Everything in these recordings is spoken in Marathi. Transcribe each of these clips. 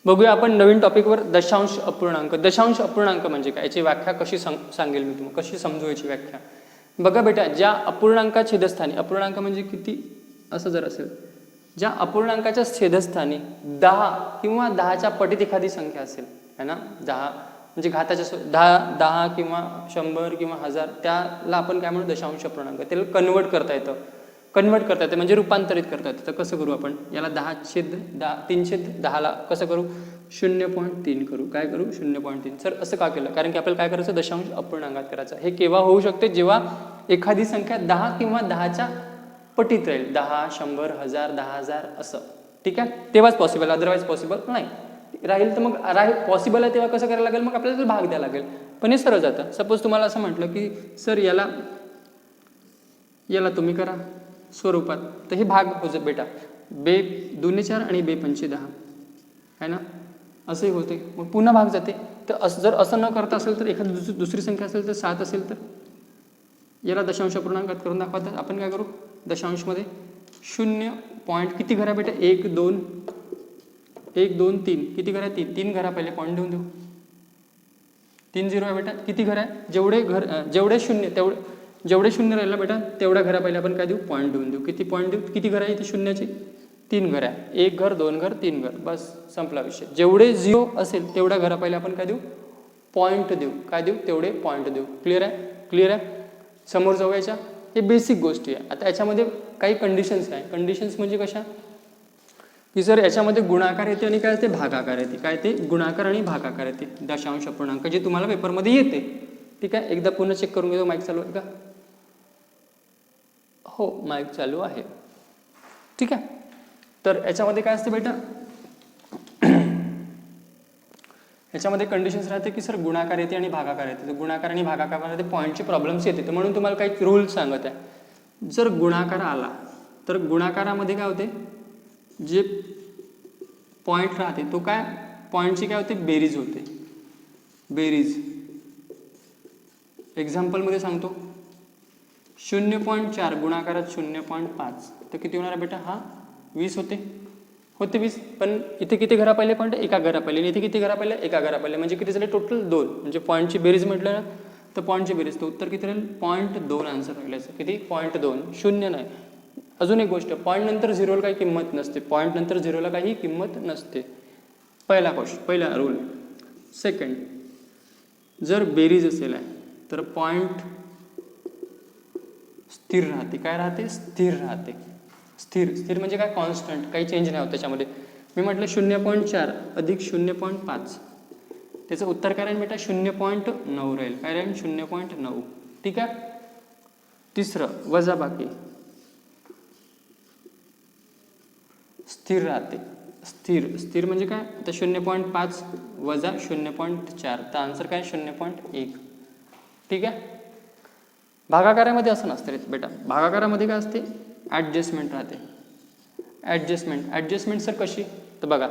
बघूया आपण नवीन टॉपिकवर दशांश अपूर्णांक. दशांश अपूर्णांक म्हणजे काय, याची व्याख्या कशी सांगेल मी तुम्हाला, कशी समजू याची व्याख्या. बघा बेटा, ज्या अपूर्णांका छेदस्थानी, अपूर्णांक म्हणजे किती असं जर असेल, ज्या अपूर्णांकाच्या छेदस्थानी 10 किंवा 10च्या पटीत एखादी संख्या असेल, है ना, 10 म्हणजे घाताच्या 10 किंवा 100 किंवा 1000, त्याला आपण काय म्हणू, दशांश अपूर्णांक. त्याला कन्वर्ट करता येतं म्हणजे रूपांतरित करता येतं. तर कसं करू आपण याला, 3/10ला कसं करू, 0.3 करू. काय करू, 0.3. सर असं का केलं, कारण की आपल्याला काय करायचं, दशांश अपूर्णांकात करायचं. हे केव्हा होऊ शकते, जेव्हा एखादी संख्या 10 किंवा 10च्या पटीत राहील, 10, 100, 1000, 10,000 असं, ठीक आहे, तेव्हाच पॉसिबल, अदरवाईज पॉसिबल नाही राहील. तर मग पॉसिबल आहे तेव्हा कसं करायला लागेल, मग आपल्याला भाग द्यायला लागेल. पण हे सरळ जातं. सपोज तुम्हाला असं म्हटलं की सर याला तुम्ही करा स्वरूपात, तर हे भाग होतं बेटा, 2×4 आणि 2×5 10 आहे ना, असंही होते. मग पुन्हा भाग जाते. तर जर असं न करता असेल तर एखादी दुसरी संख्या असेल तर 7 असेल तर याला दशांश अपूर्णांकात करून दाखवतात. आपण काय करू, दशांशमध्ये 0 पॉईंट किती घरा बेटा, 1 2 3 किती घरा, 3 घरा पहिले पॉईंट देऊन देऊ. 3 0 आहे बेटा, किती घर आहे, जेवढे शून्य जेवढे शून्य राहिला बेटा तेवढ्या घरा पहिले आपण काय देऊ, पॉईंट देऊन देऊ. किती पॉईंट देऊ, किती घर आहे इथे शून्याचे, 3 घर आहे. 1 घर 2 घर 3 घर, बस संपला विषय. जेवढे 0 असेल तेवढ्या घरा पहिले आपण काय देऊ, पॉईंट देऊ. काय देऊ, तेवढे पॉईंट देऊ. क्लिअर आहे. समोर जाऊ याच्या. हे बेसिक गोष्टी आहे. आता याच्यामध्ये काही कंडिशन्स आहे. कंडिशन्स म्हणजे कशा, की जर याच्यामध्ये गुणाकार येते आणि काय ते भागाकार येते. काय ते, गुणाकार आणि भागाकार येते दशांश अपूर्णांक, जे तुम्हाला पेपरमध्ये येते. ठीक आहे, एकदा पुन्हा चेक करून घेतो. माईक चालू आहे का, हो माईक चालू आहे. ठीक आहे, तर याच्यामध्ये काय असते बेटा, याच्यामध्ये कंडिशन्स राहते की सर गुणाकार येते आणि भागाकार येते. तर गुणाकार आणि भागाकारामध्ये पॉईंटचे प्रॉब्लेम्स येते. तर म्हणून तुम्हाला काही रूल सांगत आहे. जर गुणाकार आला तर गुणाकारामध्ये काय होते, जे पॉईंट राहते तो काय, पॉईंटची काय होते, बेरीज होते. बेरीज एक्झाम्पलमध्ये सांगतो, 0.4 गुणाकारात 0.5 तर किती होणार बेटा, हा 20 होते 20. पण इथे किती घरा पहिले, पण एका घरा पहिले. आणि इथे किती घरा पहिले, एका घरा पहिले. म्हणजे किती झाले टोटल 2. म्हणजे पॉईंटची बेरीज म्हटलं ना, तर पॉईंटची बेरीज, तर उत्तर किती राहील, 0.2 आन्सर राहिल्याचं. किती, 0.2, 0 नाही. अजून एक गोष्ट, पॉईंट नंतर झिरोला काही किंमत नसते. पॉईंट नंतर झिरोला काही किंमत नसते. पहिला रूल. सेकंड, जर बेरीज असेल तर पॉईंट स्थिर राहते. काय राहते, स्थिर राहते. स्थिर म्हणजे काय, कॉन्स्टंट, काही चेंज नाही होत त्याच्यामध्ये. मी म्हटलं 0.4 अधिक 0.5, त्याचं उत्तर काय राहील बेटा, 0.9 राहील. काय राहील, 0.9. ठीक आहे. तिसरं, वजाबाकी स्थिर राहते. स्थिर म्हणजे काय, आता 0.5 वजा 0.4, तर आन्सर काय, 0.1. ठीक आहे. भागाकारामध्ये असं नसतं बेटा. भागाकारामध्ये काय असते, ॲडजस्टमेंट राहते. ॲडजस्टमेंट सर कशी, तर बघा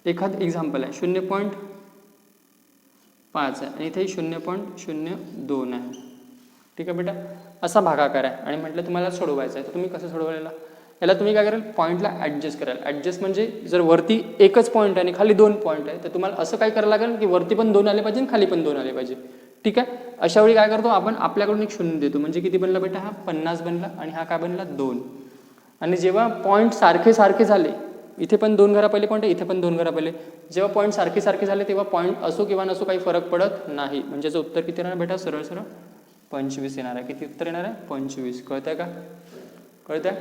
एखाद एक्झाम्पल आहे, 0.5 आहे आणि इथे 0.02 आहे. ठीक आहे बेटा, असा भागाकार आहे आणि म्हटलं तुम्हाला सोडवायचं आहे. तर तुम्ही कसं सोडवायला, याला तुम्ही काय कराल, पॉईंटला ॲडजस्ट कराल. ॲडजस्ट म्हणजे जर वरती एकच पॉईंट आहे आणि खाली 2 पॉईंट आहे, तर तुम्हाला असं काय करायला लागेल की वरती पण 2 आले पाहिजे आणि खाली पण 2 आले पाहिजे. ठीक आहे. अशा वेळी काय करतो आपण, आपल्याकडून एक 0 देतो. म्हणजे किती बनला बेटा, हा 50 बनला आणि हा काय बनला, 2. आणि जेव्हा पॉईंट सारखे झाले, इथे पण 2 घरा पहिले पॉईंट आहे, इथे पण 2 घरा पहिले, जेव्हा पॉईंट सारखे झाले तेव्हा पॉईंट असो किंवा नसो काही फरक पडत नाही. म्हणजे याचं उत्तर किती येणार बेटा, सरळ 25 येणार आहे. किती उत्तर येणार आहे, 25. कळतंय का, कळतंय.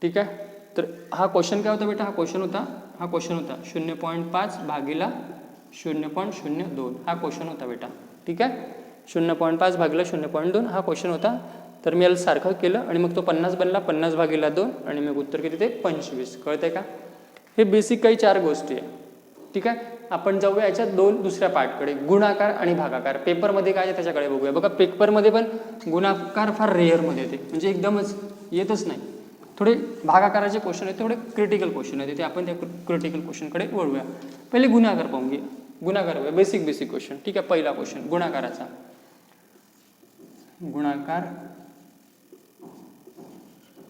ठीक आहे. तर हा क्वेश्चन काय होता बेटा, हा क्वेश्चन होता 0.5 भागीला 0.02 हा क्वेश्चन होता बेटा. ठीक आहे. 0.5 भागीला 0.2 हा क्वेश्चन होता. तर मी याला सारखं केलं आणि मग तो 50 बनला, 50 भागीला 2 आणि मग उत्तर किती ते 25. कळतंय का. हे बेसिक काही 4 गोष्टी आहे. ठीक आहे. आपण जाऊया याच्या दुसऱ्या पार्टकडे, गुणाकार आणि भागाकार. पेपरमध्ये काय आहे त्याच्याकडे बघूया. बघा पेपरमध्ये पण गुणाकार फार रेअरमध्ये येते, म्हणजे एकदमच येतच नाही. थोडे भागाकाराचे क्वेश्चन आहेत, थोडे क्रिटिकल क्वेश्चन आहेत. ते आपण त्या क्रिटिकल क्वेश्चनकडे वळूया. पहिले गुणाकार पाहून घे. गुणाकार बघूया, बेसिक क्वेश्चन. ठीक आहे. पहिला क्वेश्चन गुणाकाराचा.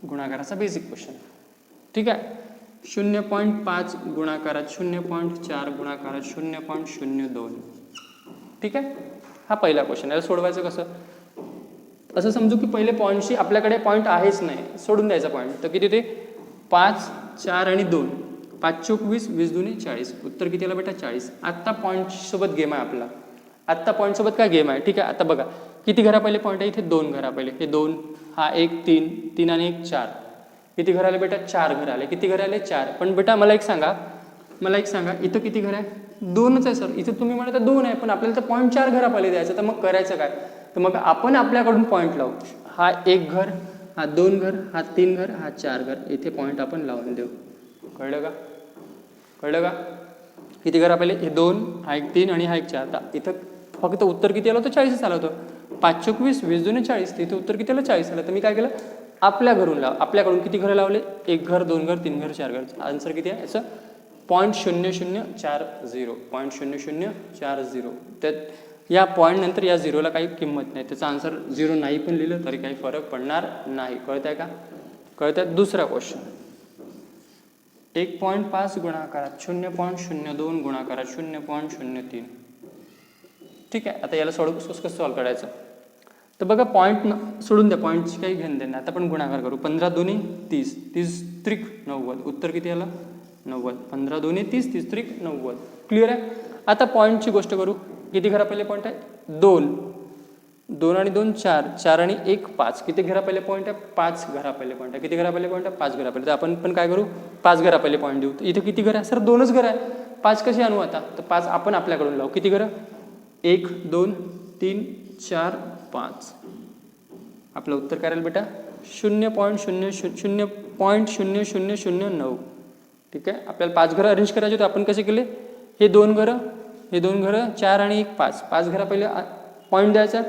गुणाकाराचा बेसिक क्वेश्चन. ठीक आहे. 0.5 गुणाकारात 0.4 गुणाकारात 0.02. ठीक आहे, हा पहिला क्वेश्चन. याला सोडवायचं कसं? असं समजू की पहिले पॉईंटशी आपल्याकडे पॉईंट आहेच नाही, सोडून द्यायचा पॉईंट. तर किती ते 5, 4 आणि 2, 5 चोक 20, 20 दुने 40. उत्तर किती आलं बेटा? 40. आत्ता पॉईंट सोबत गेम आहे आपला. आत्ता पॉईंट सोबत काय गेम आहे? ठीक आहे, आता बघा किती घरा पहिले पॉईंट आहे? इथे 2 घरा पहिले. हे 2, हा 1, 3, 3 आणि 1 4. किती घर आले बेटा? 4 घर आले. किती घर आले? 4. पण बेटा मला एक सांगा, इथं किती घर आहे? 2च आहे सर. इथं तुम्ही म्हणता 2 आहे, पण आपल्याला तर पॉईंट 4 घरा पहिले द्यायचं. तर मग करायचं काय? तर मग आपण आपल्याकडून पॉईंट लावू. हा 1 घर, हा 2 घर, हा 3 घर, हा 4 घर. इथे पॉईंट आपण लावून देऊ. कळलं का? कळलं का? किती घरा पहिले? हे 2, हा 1 3 आणि हा 1 4. आता इथं फक्त उत्तर किती आलं होतं? 40च आलं होतं. 5 चोक 20, 20 दुने 40. इथे उत्तर किती आलं? 40 आलं. तर मी काय केलं? आपल्याकडून किती घरं लावले? 1 घर, 2 घर, 3 घर, 4 घर. आन्सर किती आहे याचं? 0.0040. 0.0040. तर या पॉईंट नंतर या झिरोला काही किंमत नाही. त्याचा आन्सर 0 नाही पण लिहिलं तरी काही फरक पडणार नाही. कळत आहे का? कळत आहे? दुसरा क्वेश्चन. 1.5 गुणाकारात 0.02 गुणाकारात 0.03. ठीक आहे, आता याला कसं सॉल्व करायचं? तर बघा पॉईंट सोडून द्या, पॉईंटची काही घेणं देणं. आता आपण गुणाकार करू. 15 दुने 30, 30 त्रिक 90. उत्तर किती आलं? 90. 15 दुने 30, 30 त्रिक 90. क्लिअर आहे? आता पॉईंटची गोष्ट करू. किती घरा पहिले पॉईंट आहे? 2. 2 आणि 2 4, 4 आणि 1 5. किती घरा पहिले पॉईंट आहे? 5 घरा पहिले पॉईंट आहे. किती घरा पहिले पॉईंट आहे? 5 घरा पहिले. तर आपण पण काय करू? 5 घरा पहिले पॉईंट देऊ. तर इथे किती घर आहे? सर 2च घर आहे. 5 कशी आणू आता? तर 5 आपण आपल्याकडून लावू. किती घरं? 1 2 3 4 5. आपलं उत्तर काय राहील बेटा? 0.0009. ठीक आहे, आपल्याला 5 घरं अरेंज करायचे होते. आपण कसे केले? हे 2 घरं, 4 आणि 1 5. 5 घरा पहिले पॉईंट द्यायचा.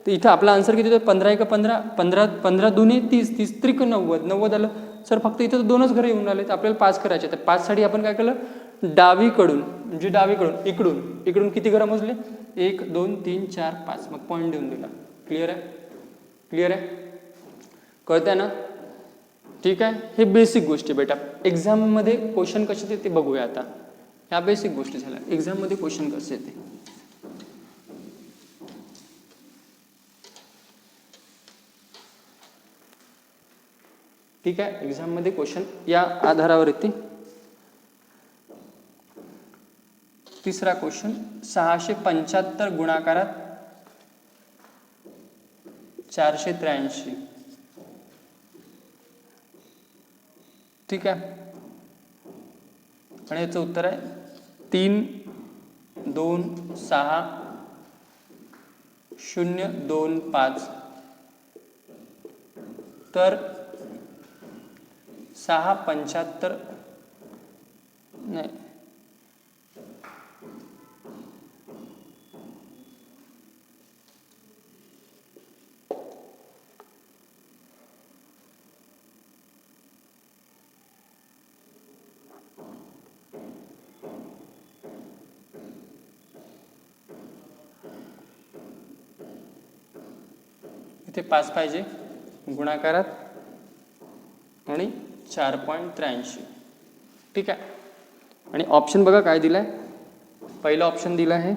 तर इथं आपला आन्सर किती होतं? 15 1 15, 15 दुने 30, 30 त्रिक 90. 90 आलं. सर फक्त इथं 2च घरं येऊन आले. तर आपल्याला 5 करायचे. तर 5 साठी आपण काय केलं? डावीकडून इकडून किती घरं मोजले? 1 2 3 4 5. मग पॉईंट देऊन दिला. क्लिअर आहे? क्लिअर आहे? कळतंय ना? ठीक आहे, हे बेसिक गोष्टी बेटा. एक्झाममध्ये क्वेश्चन कसे येते ते बघूया आता. ह्या बेसिक गोष्टी झाल्या. एक्झाममध्ये क्वेश्चन कसे येते? ठीक आहे, एक्झाममध्ये क्वेश्चन या आधारावर येते. तिसरा क्वेश्चन. 675 गुणाकारात 483. ठीक आहे, आणि याचं उत्तर आहे 3 2 6 0 2 5. तर 675 नाही, इथे 5 पाहिजे गुणाकारात आणि 4.83. ठीक आहे, आणि ऑप्शन बघा काय दिलाय. पहिला ऑप्शन दिला आहे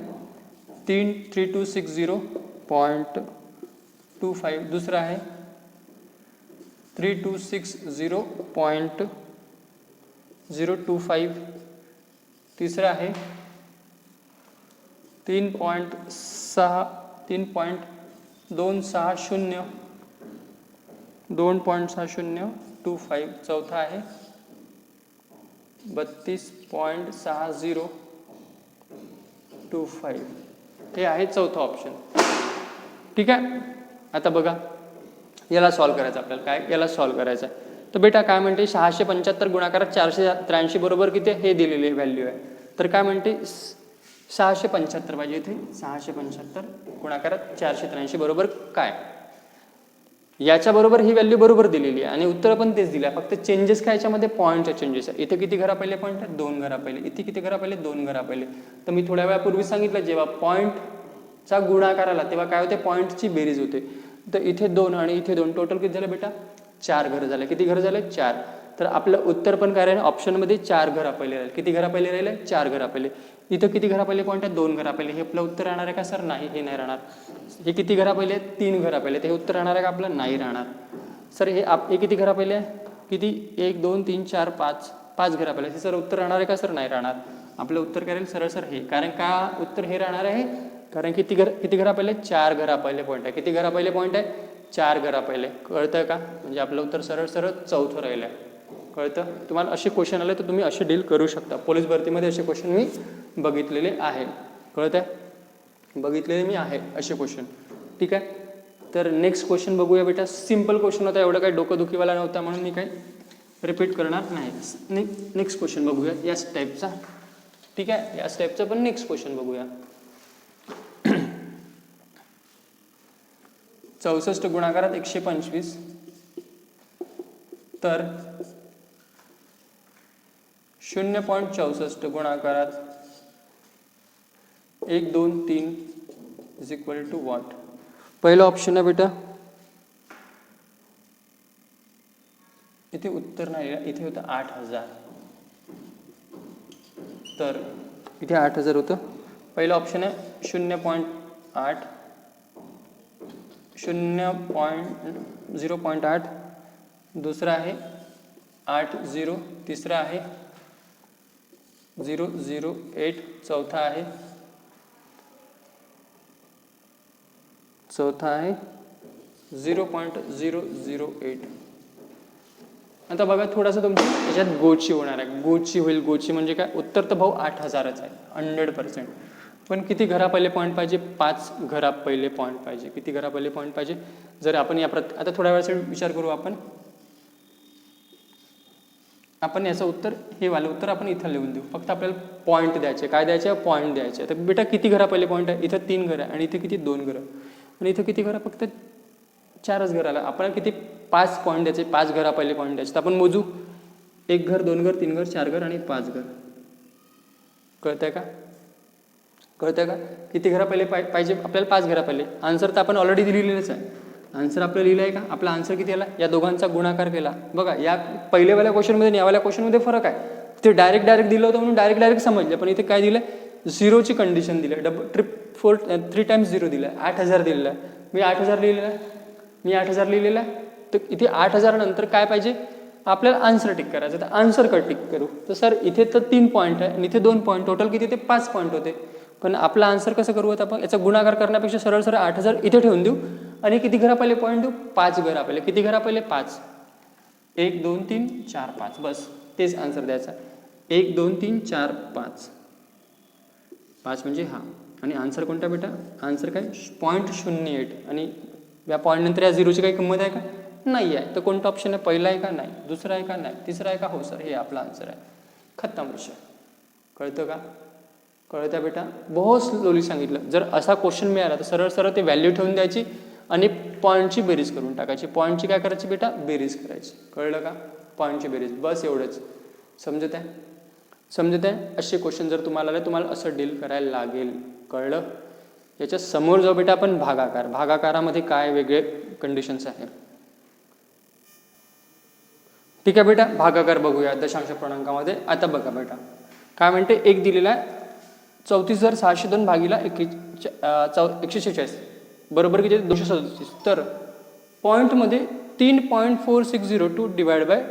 3260.25. दुसरा आहे 3260.025. तिसरा आहे 2.6025. चौथा आहे 32.6025. हे आहे चौथा ऑप्शन. ठीक आहे, आता बघा याला सॉल्व करायचं आपल्याला. काय याला सॉल्व करायचं आहे? तर बेटा काय म्हणते? 675 गुणाकारात 483 बरोबर किती? हे दिलेली व्हॅल्यू आहे. तर काय म्हणते? 675 पाहिजे इथे. 675 गुणाकारात 483 बरोबर काय? याच्या बरोबर ही व्हॅल्यू बरोबर दिलेली आहे आणि उत्तर पण तेच दिलं आहे. फक्त चेंजेस काय याच्यामध्ये? पॉईंटचे चेंजेस आहे. इथे किती घरा पहिले पॉईंट आहे? 2 घरा पहिले. इथे किती घरा पहिले? 2 घरा पहिले. तर मी थोड्या वेळापूर्वी सांगितलं जेव्हा पॉईंटचा गुणाकार आला तेव्हा काय होते? पॉईंटची बेरीज होते. तर इथे 2 आणि इथे 2 टोटल किती झालं बेटा? 4 घरं झाले. किती घरं झाले? 4. तर आपलं उत्तर पण काय राहील ऑप्शनमध्ये 4 घरा पहिले राहील. किती घरा पहिले राहिले? 4 घरा पहिले. इथं किती घरा पहिले पॉईंट आहे? 2 घरा पहिले. हे आपलं उत्तर राहणार आहे का सर? नाही, हे नाही राहणार. हे किती घरा पहिले आहेत? 3 घरा पहिले. ते हे उत्तर राहणार आहे का आपलं? नाही राहणार. सर हे किती घरा पहिले आहे? किती? 1 2 3 4 5 5 घरा पहिले. हे सर उत्तर राहणार आहे का सर? नाही राहणार. आपलं उत्तर काय राहील? सरळ सर हे. कारण का उत्तर हे राहणार आहे? कारण किती घरा पहिले? 4 घरा पहिले पॉईंट आहे. किती घरा पहिले पॉईंट आहे? 4 घरा पहिले. कळतं का? म्हणजे आपलं उत्तर सरळ सरळ चौथं राहिलं आहे. कळतं? तुम्हाला असे क्वेश्चन आले तर तुम्ही असे डील करू शकता. पोलीस भरतीमध्ये असे क्वेश्चन मी बघितलेले आहे. कळतं आहे? बघितलेले मी आहे असे क्वेश्चन. ठीक आहे. तर नेक्स्ट क्वेश्चन बघूया बेटा. सिम्पल क्वेश्चन होता, एवढं काही डोकंदुखीवाला नव्हता म्हणून मी काही रिपीट करणार नाही. नेक्स्ट क्वेश्चन बघूया याच टाईपचा. ठीक आहे. याच टाईपचा पण नेक्स्ट क्वेश्चन बघूया. 64 गुणाकारात 125 तर 0.64 गुणाकारात 1 2 3 इज इक्वल टू व्हॉट? पहिलं ऑप्शन आहे बेटा, इथे उत्तर नाही, इथे होतं 8000. तर इथे 8000 होतं. पहिलं ऑप्शन आहे 0.8 0.8, दुसरा आहे 80, तिसरा आहे 008, चौथा आहे 0.008. आता बघा थोडासा तुमची याच्यात गोची होणार आहे. गोची होईल. गोची म्हणजे काय? उत्तर तर भाऊ 8000च आहे 100%. पण किती घरा पहिले पॉईंट पाहिजे? 5 घरा पहिले पॉईंट पाहिजे. किती घरा पहिले पॉईंट पाहिजे? जर आपण आता थोड्या वेळासाठी विचार करू. आपण याचं उत्तर, हे वालं उत्तर आपण इथं लिहून देऊ. फक्त आपल्याला पॉईंट द्यायचे. काय द्यायचे? पॉईंट द्यायचे. तर बेटा किती घरा पहिले पॉईंट आहे? इथं 3 घरं आहे आणि इथे किती? 2 घरं. आणि इथं किती घरं? फक्त 4च घराला. आपण किती? 5 पॉईंट द्यायचे. 5 घरा पहिले पॉईंट द्यायचे. तर आपण मोजू. 1 घर, 2 घर, 3 घर, 4 घर आणि 5 घर. कळतंय का? कळतंय का? किती घरा पहिले पाहिजे आपल्याला? 5 घरा पहिले. आन्सर तर आपण ऑलरेडी दिलेलंच आहे. आन्सर आपलं लिहिलं आहे का? आपला आन्सर किती आला? या दोघांचा गुणाकार केला. बघा या पहिलेवाल्या क्वेश्चनमध्ये आणि यावाल्या क्वेश्चनमध्ये फरक आहे. ते डायरेक्ट दिलं होतं म्हणून डायरेक्ट समजलं. पण इथे काय दिलं? 0ची कंडिशन दिलं. 3 टाइम्स 0 दिलं. 8000 दिलेलं आहे. मी 8000 लिहिलेलं आहे. तर इथे 8000 नंतर काय पाहिजे? आपल्याला आन्सर टिक करायचं. तर आन्सर का टिक करू? तर सर इथे तर 3 पॉईंट आहे आणि इथे 2 पॉईंट. टोटल किती? ते 5 पॉईंट होते. पण आपला आन्सर कसं करू? आता आपण याचा गुणाकार करण्यापेक्षा सरळ 8000 इथे ठेवून देऊ आणि किती घरा पहिले पॉईंट देऊ? 5 घरा पहिले. किती घरा पहिले? 5. 1 2 3 4 5. बस तेच आन्सर द्यायचा. 1 2 3 4 5. 5 म्हणजे हा. आणि आन्सर कोणता बेटा? आन्सर काय? 0.08. आणि या पॉईंट नंतर या 0ची काही किंमत आहे का? नाही आहे. तर कोणता ऑप्शन आहे? पहिला आहे का? नाही. दुसरा आहे का? नाही. तिसरा आहे का? हो सर, हे आपला आन्सर आहे. खतम विषय. कळतं का? कळतं बेटा? बहुत स्लोली सांगितलं. जर असा क्वेश्चन मिळाला तर सरळ ते व्हॅल्यू ठेवून द्यायची आणि पॉईंटची बेरीज करून टाकायची. पॉईंटची काय करायची बेटा? बेरीज करायची. कळलं का? पॉईंटची बेरीज. बस एवढंच. समजत आहे? असे क्वेश्चन जर तुम्हाला आले, तुम्हाला असं डील करायला लागेल. कळलं? याच्या समोर जाऊ बेटा आपण भागाकार. भागाकारामध्ये काय वेगळे कंडिशन्स आहेत? ठीक आहे बेटा, भागाकार बघूया दशांश पूर्णांकामध्ये. आता बघा बेटा काय म्हणते. 1 दिलेला आहे 34602 भागिला 146 बरोबर किती? 237. तर पॉईंटमध्ये 3.4602 डिवाइड बाय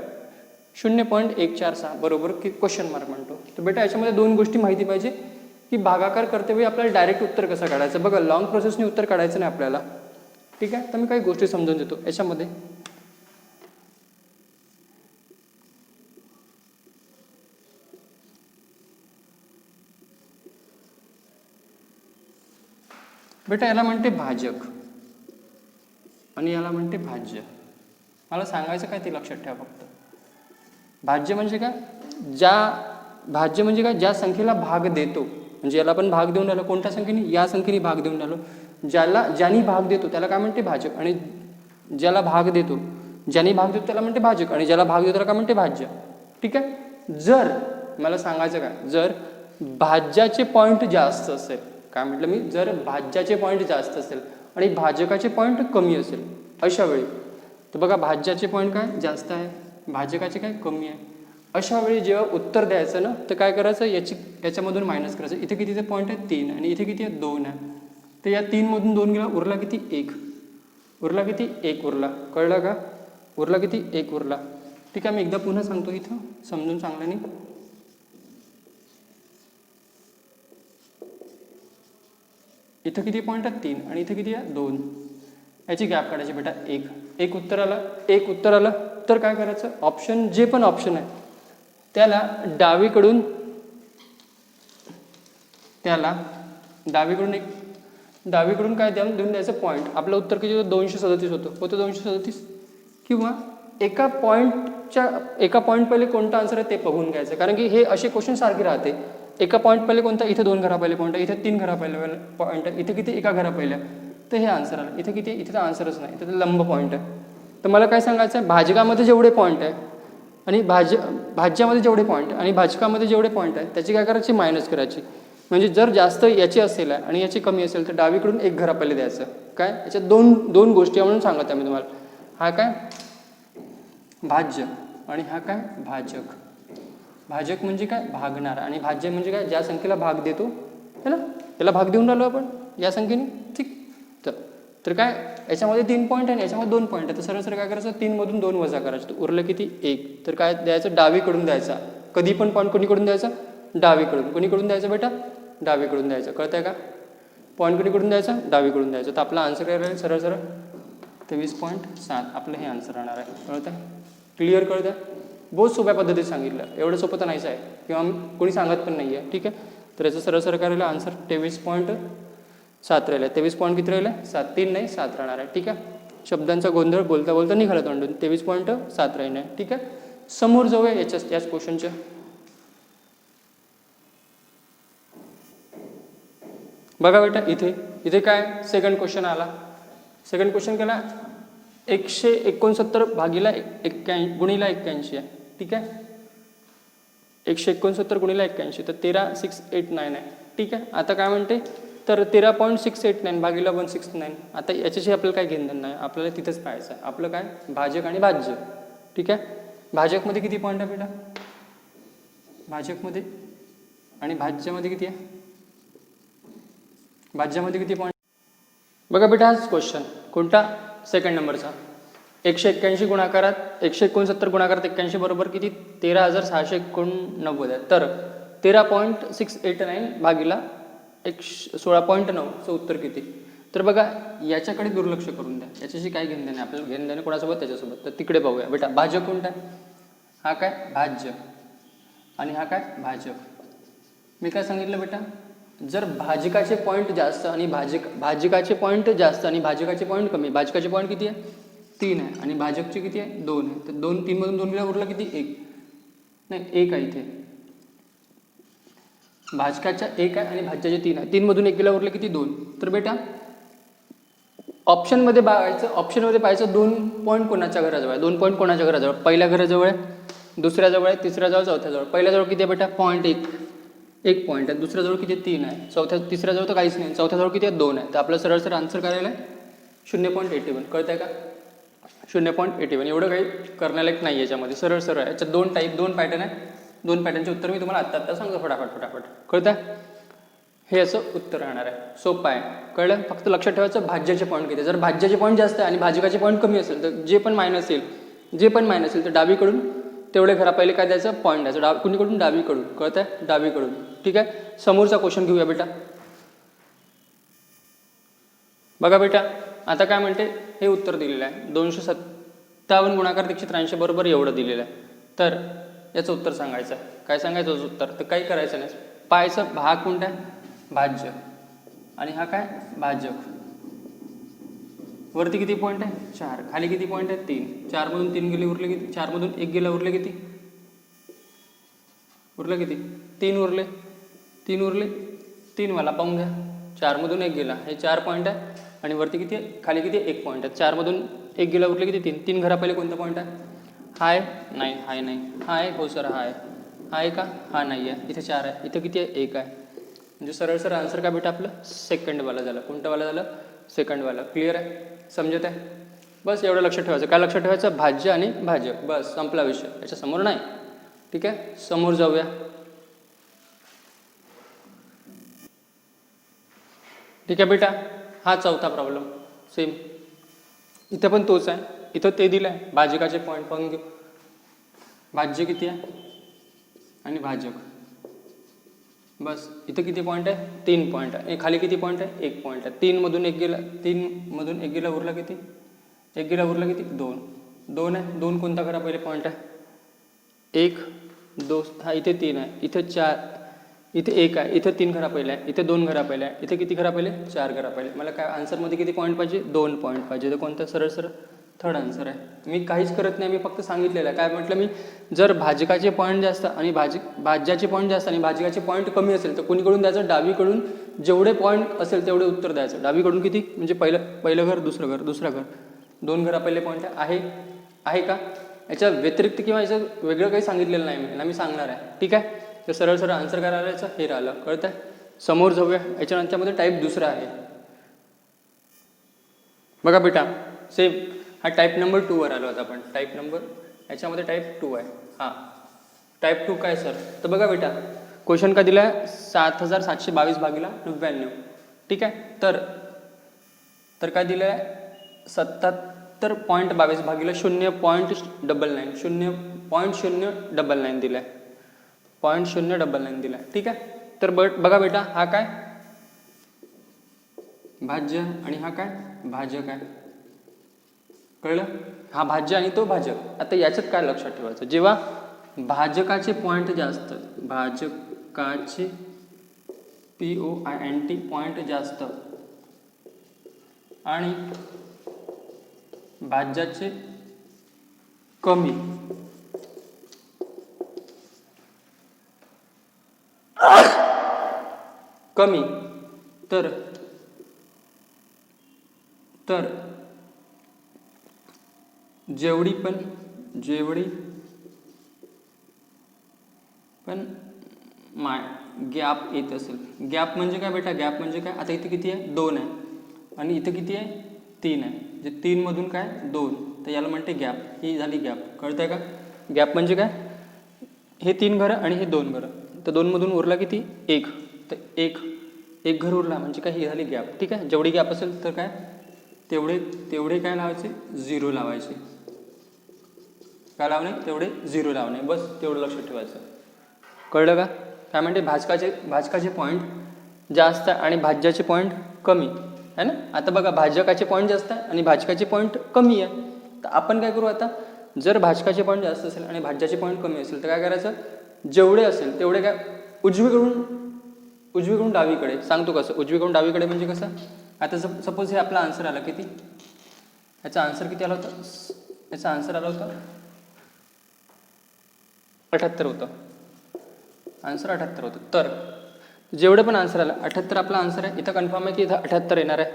0.146 बरोबर की क्वेश्चन मार्क म्हणतो. तर बेटा याच्यामध्ये 2 गोष्टी माहिती पाहिजे की भागाकार करतेवेळी आपल्याला डायरेक्ट उत्तर कसं काढायचं. बघा लॉंग प्रोसेसने उत्तर काढायचं नाही आपल्याला. ठीक आहे. तर मी काही गोष्टी समजून देतो याच्यामध्ये. बेटा याला म्हणते भाजक आणि याला म्हणते भाज्य. मला सांगायचं काय ते लक्षात ठेवा फक्त. भाज्य म्हणजे काय? भाज्य म्हणजे काय? ज्या संख्येला भाग देतो. म्हणजे याला आपण भाग देऊन राहिलो. कोणत्या संख्येने? या संख्येने भाग देऊन राहिलो. ज्यानी भाग देतो त्याला काय म्हणते? भाजक. आणि ज्याला भाग देतो, ज्याने भाग देतो त्याला म्हणते भाजक. आणि ज्याला भाग देतो त्याला काय म्हणते? भाज्य. ठीक आहे. जर मला सांगायचं काय, जर भाज्याचे पॉईंट जास्त असेल, काय म्हटलं मी, जर भाज्याचे पॉईंट जास्त असेल आणि भाजकाचे पॉईंट कमी असेल, अशा वेळी तर बघा भाज्याचे पॉईंट काय? जास्त आहे. भाजकाची काय कमी आहे. अशा वेळी जेव्हा उत्तर द्यायचं ना तर काय करायचं, याच्यामधून मायनस करायचं. इथे कितीचे पॉईंट आहे 3 आणि इथे किती आहे 2 आहे. तर या 3 मधून 2 गेला, उरला किती 1. उरला किती 1 उरला. कळलं का? उरला किती 1 उरला. ठीक आहे, मी एकदा पुन्हा सांगतो इथं समजून चांगल्याने. इथं किती पॉईंट आहे 3 आणि इथे किती आहे 2. याची गॅप काढायची बेटा 1 उत्तर आलं. 1 उत्तर आलं तर काय करायचं, ऑप्शन जे पण ऑप्शन आहे त्याला डावीकडून काय देऊन द्यायचं पॉईंट. आपलं उत्तर किती होतं 237 होतं 237. किंवा एका पॉईंट पहिले कोणता आन्सर आहे ते बघून घ्यायचं. कारण की हे असे क्वेश्चन सारखे राहते. एका पॉईंट पहिले कोणता, इथे 2 घरा पहिले पॉईंट आहे, इथे 3 घरा पहिले पॉईंट आहे, इथे किती एका घरा पहिल्या, तर हे आन्सर आलं. इथे किती, इथे तर आन्सरच नाही, इथे तर लंब पॉईंट आहे. तर मला काय सांगायचं आहे, भाजकामध्ये जेवढे पॉईंट आहे आणि भाज्यामध्ये जेवढे पॉईंट आणि भाजकामध्ये जेवढे पॉईंट आहे त्याची काय करायची, मायनस करायची. म्हणजे जर जास्त याची असेल आणि याची कमी असेल तर डावीकडून 1 घरा पहिले द्यायचं. काय याच्यात दोन गोष्टी म्हणून सांगत आहे मी तुम्हाला. हा काय भाज्य आणि हा काय भाजक. भाजक म्हणजे काय, भागणार. आणि भाज्य म्हणजे काय, ज्या संख्येला भाग देतो है ना, त्याला भाग देऊन राहिलो आपण या संख्येने. ठीक. तर काय याच्यामध्ये 3 पॉईंट आहे आणि याच्यामध्ये 2 पॉईंट आहे. तर सरळ काय करायचं, 3 मधून 2 वजा करायचं. तर उरलं किती 1. तर काय द्यायचं, डावीकडून द्यायचा. कधी पण पॉईंट कोणीकडून द्यायचा, डावीकडून. कोणीकडून द्यायचं बेटा, डावीकडून द्यायचं. कळतंय का, पॉईंट कोणीकडून द्यायचा, डावीकडून द्यायचं. तर आपला आन्सर काय राहील, सरळ 23.7 आपलं हे आन्सर राहणार आहे. कळतं आहे, क्लिअर कळतं आहे. बहुत सोप्या पद्धतीत सांगितलं, एवढं सोपं तर नाहीच आहे किंवा कोणी सांगत पण नाही आहे. ठीक आहे, तर याचं सरळ काय राहिलं आन्सर 23.7 राहिलं. 23 पॉईंट किती राहिलं, 7, 3 नाही 7 राहणार आहे. ठीक आहे, शब्दांचा गोंधळ बोलता बोलता निघाला तोंडून. 23.7 राहिलं आहे. ठीक आहे, समोर जाऊया याच क्वेश्चनच्या. बघा बेटा, इथे काय सेकंड क्वेश्चन आला. सेकंड क्वेश्चन केला 169 भागीला 81 आहे. ठीक आहे, 169 गुणिला 81 तर 13,689 आहे. ठीक आहे, आता काय म्हणते, तर 13.689 भागीला 169. आता याच्याशी आपल्याला काय घेणं नाही, आपल्याला तिथंच पाहायचं आहे. आपलं काय, भाजक आणि भाज्य. ठीक आहे, भाजकमध्ये किती पॉईंट आहे बेटा, भाजकमध्ये आणि भाज्यामध्ये किती आहे, भाज्यामध्ये किती पॉईंट. बघा बेटा, हाच क्वेश्चन कोणता, सेकंड नंबरचा. 181 गुणाकारात 169 गुणाकारात 81 बरोबर किती, 13,689 आहे. तर 13.689 भागीला 16.9चं उत्तर किती. तर बघा याच्याकडे दुर्लक्ष करून द्या, याच्याशी काय घेणं देणं आपल्याला, घेणं देणं कोणासोबत, त्याच्यासोबत. तर तिकडे पाहूया बेटा, भाजक कोणता आहे, हा काय भाज्य आणि हा काय भाजक. मी काय सांगितलं बेटा, जर भाजकाचे पॉईंट जास्त आणि भाजकाचे पॉईंट जास्त आणि भाजकाचे पॉईंट कमी. भाजकाचे पॉईंट किती आहे, 3 आहे आणि भाजकचे किती आहे, 2 आहे. तर 3 मधून 2 गेला, उरला किती 1 नाही 1 आहे. इथे भाजकाच्या 1 आहे आणि भाज्याचे 3 आहे. 3 मधून 1 गेला, उरला किती 2. तर बेटा ऑप्शनमध्ये पाहायचं 2 पॉईंट कोणाच्या घराजवळ आहे. 2 पॉईंट कोणाच्या घराजवळ, पहिल्या घराजवळ आहे, दुसऱ्याजवळ आहे, तिसऱ्याजवळ, चौथ्याजवळ. पहिल्याजवळ किती आहे बेटा, पॉईंट 1 पॉईंट आहे. दुसऱ्याजवळ किती 3 आहे. तिसऱ्याजवळ तर काहीच नाही. चौथ्याजवळ किती आहे 2 आहे. तर आपलं सरळ आन्सर करायला आहे 0.81. कळत आहे का, 0.81. एवढं काही करण्यालायक नाही याच्यामध्ये, सरळ आहे. याच्यात 2 पॅटर्न आहे. 2 पॅटर्नचे उत्तर मी तुम्हाला आत्ता सांगतो फटाफट. कळतं आहे, हे असं उत्तर राहणार आहे. सोपं आहे, कळलं. फक्त लक्षात ठेवायचं भाज्याचे पॉईंट किती. जर भाज्याचे पॉईंट जास्त आहे आणि भाजकाचे पॉईंट कमी असेल तर जे पण मायनस येईल तर डावीकडून तेवढे घरा पहिले काय द्यायचं, पॉईंट द्यायचं. कुणीकडून, डावीकडून. कळत आहे, डावीकडून. ठीक आहे, समोरचा क्वेश्चन घेऊया बेटा. बघा बेटा, आता काय म्हणते, हे उत्तर दिलेलं आहे 257 गुणाकार 183 बरोबर एवढं दिलेलं आहे. तर याचं उत्तर सांगायचं आहे. काय सांगायचं उत्तर, तर काही करायचं नाही, पाहायचं भाग कोणता आहे, भाज्य आणि हा काय भाजक. वरती किती पॉईंट आहे, 4. खाली किती पॉईंट आहे, 3. 4 मधून 3 गेले, उरले किती, 4 मधून 1 गेला, उरले किती, 3 उरले. 3 वाला पाहून घ्या, 4 मधून 1 गेला, हे 4 पॉईंट आहे आणि वरती किती आहे, खाली किती आहे, 1 पॉईंट आहे. 4 मधून 1 गेला, उरले किती, 3 घरा पहिले कोणता पॉईंट आहे, हाय नाही, हाय नाही, हा आहे, हो सर हा आहे का, हा नाही आहे. इथे 4 आहे, इथे किती आहे, 1 आहे. म्हणजे सरळ आन्सर काय बेटा आपलं सेकंडवाला झालं. कोणतावाला झालं, सेकंडवाला. क्लिअर आहे, समजत आहे. बस एवढं लक्षात ठेवायचं. काय लक्षात ठेवायचं? भाज्य आणि भाजक, बस संपला विषय, याच्या समोर नाही. ठीक आहे, समोर जाऊया. ठीक आहे बेटा, हा चौथा प्रॉब्लेम. सेम इथं पण तोच आहे. इथं ते दिलं आहे, भाजकाचे पॉईंट पाहून घेऊ. भाज्य किती आहे आणि भाजक, बस इथं किती पॉईंट आहे? 3 पॉईंट आहे. खाली किती पॉईंट आहे? 1 पॉईंट आहे. 3 मधून 1 गेला, 3 मधून 1 गेला, उरला किती? 1 गेला, उरला किती? 2 आहे. 2 कोणता घरा पहिले पॉईंट आहे? 1 2, हा इथे 3 आहे, इथे 4, इथे 1 आहे, इथे 3 घरा पहिले आहे, इथे 2 घरा पहिले आहे, इथे किती घरा पहिले? 4 घरा पहिले. मला काय आन्सरमध्ये किती पॉईंट पाहिजे? 2 पॉईंट पाहिजे. तर कोणतं? सरळ सरळ थर्ड आन्सर आहे. मी काहीच करत नाही, मी फक्त सांगितलेलं आहे. काय म्हटलं मी? जर भाजकाचे पॉईंट जास्त आणि भाज्याचे पॉईंट जास्त आणि भाजकाचे पॉईंट कमी असेल तर कोणीकडून द्यायचं? डावीकडून जेवढे पॉईंट असेल तेवढे उत्तर द्यायचं. डावीकडून किती? म्हणजे पहिलं घर, दुसरं घर, 2 घरा पहिले पॉईंट आहे का? याच्या व्यतिरिक्त किंवा याचं वेगळं काही सांगितलेलं नाही मी सांगणार आहे. ठीक आहे, तर सरळ सरळ आन्सर काय राहायचं? हे राहिलं. कळतं आहे? समोर जाऊया. याच्यानंतरमध्ये टाईप दुसरा आहे. बघा बेटा, सेम हा टाईप नंबर 2 वर आलो होता आपण. टाईप नंबर, याच्यामध्ये टाईप 2 आहे. हां, टाईप 2 काय सर? तर बघा बेटा, क्वेश्चन का दिला आहे? 7722 भागिला 99. ठीक आहे, तर काय दिलं आहे? 77.22 भागिला 0.99, 0.099 दिला आहे. 0.099 दिला आहे. ठीक आहे, तर बघा बेटा, हा काय? भाज्य आणि हा काय? भाजक आहे. कळलं? हा भाज्य आणि तो भाजक. आता याच्यात काय लक्षात ठेवायचं? जेव्हा भाजकाचे पॉईंट जास्त, भाजकाचे POINT पॉईंट जास्त आणि भाज्याचे कमी, तर जेवढी पण गॅप येत असेल. गॅप म्हणजे काय बेटा? गॅप म्हणजे काय? आता इथे किती आहे? 2 आहे आणि इथे किती आहे? 3 आहे. म्हणजे 3 मधून काय? 2, तर याला म्हणते गॅप. ही झाली गॅप. कळतंय का? गॅप म्हणजे काय? हे 3 घरं आणि हे 2 घरं, तर 2 मधून उरला किती? 1, तर एक घर उरला म्हणजे काय? ही झाली गॅप. ठीक आहे, जेवढी गॅप असेल तर काय? तेवढे काय लावायचे? 0 लावायचे. काय लावणे? तेवढे 0 लावणे. बस तेवढं लक्षात ठेवायचं. कळलं का? काय म्हणते? भाजकाचे पॉईंट जास्त आणि भाज्याचे पॉईंट कमी आहे ना. आता बघा, भाजकाचे पॉईंट जास्त आहे आणि भाजकाचे पॉईंट कमी आहे. तर आपण काय करू आता? जर भाजकाचे पॉईंट जास्त असेल आणि भाज्याचे पॉईंट कमी असेल तर काय करायचं? जेवढे असेल तेवढे काय? उजवीकडून डावीकडे. सांगतो कसं? उजवीकडून डावीकडे म्हणजे कसं? आता सपोज हे आपला आन्सर आला किती? याचा आन्सर किती आला होता? याचा आन्सर आला होता 78 होतं. आन्सर 78 होतं. तर जेवढे पण आन्सर आला 78 आपला आन्सर आहे. इथं कन्फर्म आहे की इथं 78 येणार आहे.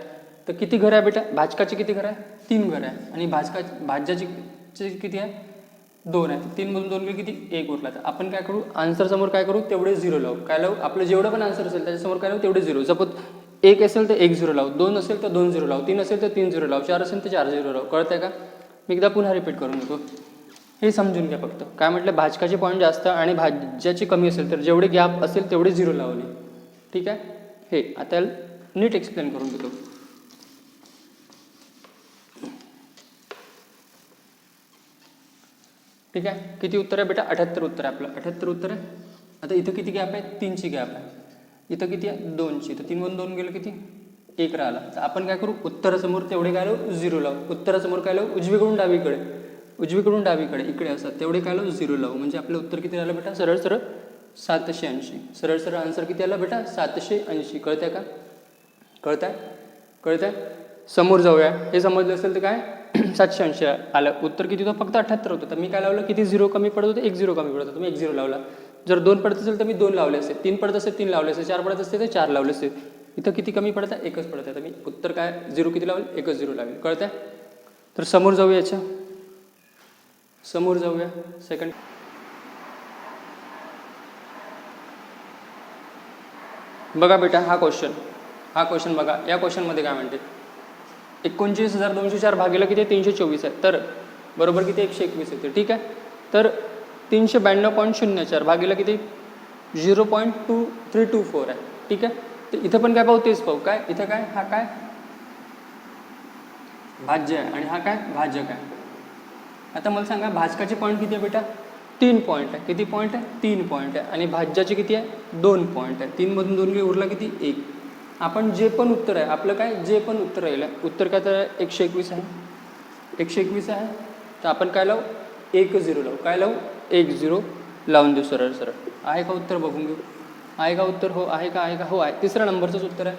तर किती घर आहे बेटा? भाजकाची किती घर आहे? 3 घर आहे आणि भाज्याची किती आहे? 2 आहे. 3 मधून 2 गेले किती? 1 उरला. तर आपण काय करू? आन्सर समोर काय करू? तेवढे 0 लावू. काय लावू? आपलं जेवढं पण आन्सर असेल त्याच्यासमोर काय लावू? तेवढे 0. सपोज 1 असेल तर 1 0 लावू, 2 असेल तर 2 0 लावू, 3 असेल तर 3 0 लावू, 4 असेल तर 4 0 लावू. कळतंय का? मी एकदा पुन्हा रिपीट करून देतो, हे समजून घ्या फक्त. काय म्हटलं? भाजकाचे पॉईंट जास्त आणि भाज्याची कमी असेल तर जेवढे गॅप असेल तेवढे 0 लावले. ठीक आहे, हे आता नीट एक्सप्लेन करून देतो. ठीक आहे, किती उत्तर आहे बेटा? 78 उत्तर आहे आपलं. 78 उत्तर आहे. आता इथं किती गॅप आहे? 3ची गॅप आहे. इथं किती आहे? 2ची. तर 3 मधून 2 गेलं किती? 1 राहिला. तर आपण काय करू? उत्तरासमोर तेवढे काय लावू? 0 लावू. उत्तरासमोर काय लावू? उजवीकडून डावीकडे इकडे असतात तेवढे काय लावू? 0 लावू. म्हणजे आपलं उत्तर किती राहिलं बेटा? सरळ सरळ 780. सरळ सरळ आन्सर किती आला बेटा? 780. कळतंय का? कळतंय? समोर जाऊया. हे समजलं असेल तर काय? 780 आलं. उत्तर किती होतं? फक्त 78 होतं. तर मी काय लावलं? किती 0 कमी पडत होतं? 1 0 कमी पडत होतं. तुम्ही 1 0 लावला. जर 2 पडत असेल तर मी 2 लावले असते. 3 पडत असेल 3 लावले असते. 4 पडत असते तर 4 लावले असते. इथं किती कमी पडत आहे? 1च पडत आहे. तर मी उत्तर काय? 0 किती लावले? 1च 0 लावले. कळतंय? तर समोर जाऊया. समोर जाऊया. सेकंड बघा बेटा, हा क्वेश्चन बघा. या क्वेश्चनमध्ये काय म्हणते? 29,204 भागिले किती 324 आहे, तर बरोबर किती 121 येते. ठीक आहे, तर 392.04 भागिले किती 0.2324 आहे. ठीक आहे, तर इथं पण काय पाहू तेच पाहू. काय इथं काय, हा काय भाज्य आहे आणि हा काय भाजक आहे. आता मला सांगा भाजकाचे पॉईंट किती आहे बेटा, 3 पॉईंट आहे. किती पॉईंट आहे, 3 पॉईंट आहे. आणि भाज्याचे किती आहे, 2 पॉईंट आहे. 3 मधून 2 गेले, उरला किती 1. आपण जे पण उत्तर आहे आपलं, काय जे पण उत्तर राहिलं, उत्तर काय तर 121 आहे. 121 आहे, तर आपण काय लावू 10 लावू. काय लावू 10 लावून देऊ सरळ सरळ. आहे का उत्तर बघून घेऊ. आहे का उत्तर, हो आहे का, आहे का, हो आहे. तिसऱ्या नंबरचंच उत्तर आहे.